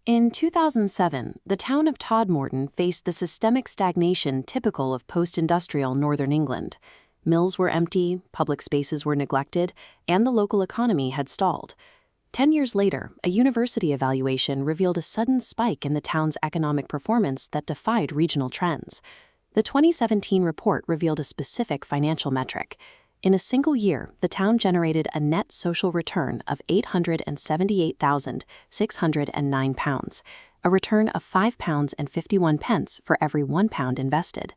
In 2007, the town of Todmorden faced the systemic stagnation typical of post-industrial northern England. Mills were empty, public spaces were neglected, and the local economy had stalled. 10 years later, a university evaluation revealed a sudden spike in the town's economic performance that defied regional trends. The 2017 report revealed a specific financial metric. In a single year, the town generated a net social return of £878,609, a return of £5.51 for every £1 invested.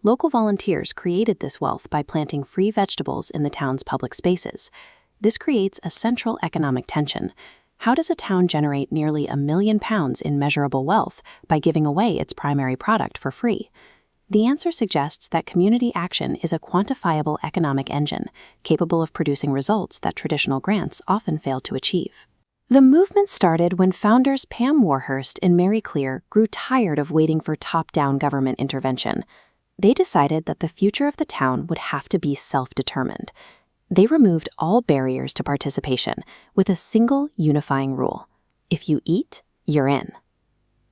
Local volunteers created this wealth by planting free vegetables in the town's public spaces. This creates a central economic tension. How does a town generate nearly £1 million in measurable wealth by giving away its primary product for free? The answer suggests that community action is a quantifiable economic engine, capable of producing results that traditional grants often fail to achieve. The movement started when founders Pam Warhurst and Mary Clear grew tired of waiting for top-down government intervention. They decided that the future of the town would have to be self-determined. They removed all barriers to participation with a single unifying rule: if you eat, you're in.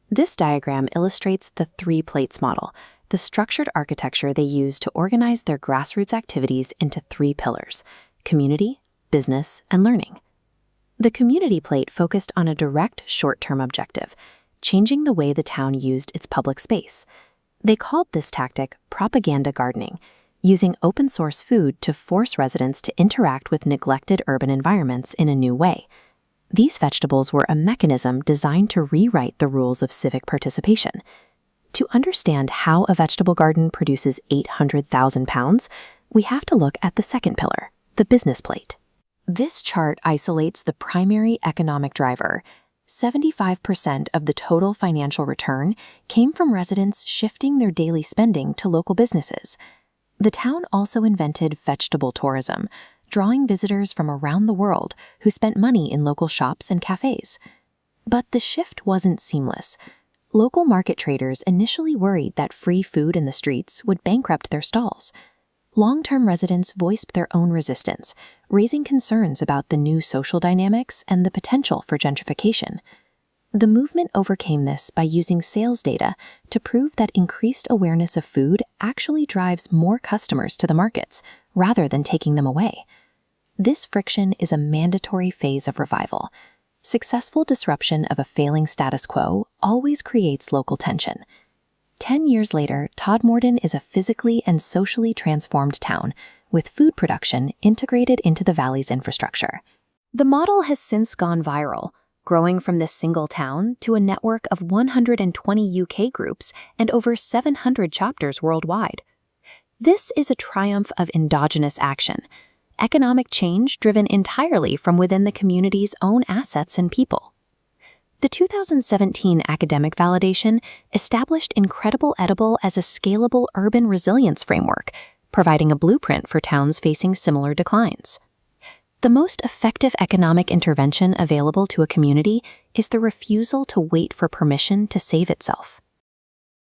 This diagram illustrates the 3 plates model, the structured architecture they used to organize their grassroots activities into 3 pillars: community, business, and learning. The community plate focused on a direct short-term objective, changing the way the town used its public space. They called this tactic propaganda gardening, using open-source food to force residents to interact with neglected urban environments in a new way. These vegetables were a mechanism designed to rewrite the rules of civic participation. To understand how a vegetable garden produces £800,000, we have to look at the second pillar, the business plate. This chart isolates the primary economic driver. 75% of the total financial return came from residents shifting their daily spending to local businesses. The town also invented vegetable tourism, drawing visitors from around the world who spent money in local shops and cafes. But the shift wasn't seamless. Local market traders initially worried that free food in the streets would bankrupt their stalls. Long-term residents voiced their own resistance, raising concerns about the new social dynamics and the potential for gentrification. The movement overcame this by using sales data to prove that increased awareness of food actually drives more customers to the markets, rather than taking them away. This friction is a mandatory phase of revival. Successful disruption of a failing status quo always creates local tension. 10 years later, Todmorden is a physically and socially transformed town, with food production integrated into the valley's infrastructure. The model has since gone viral, growing from this single town to a network of 120 UK groups and over 700 chapters worldwide. This is a triumph of endogenous action, economic change driven entirely from within the community's own assets and people. The 2017 academic validation established Incredible Edible as a scalable urban resilience framework, providing a blueprint for towns facing similar declines. The most effective economic intervention available to a community is the refusal to wait for permission to save itself.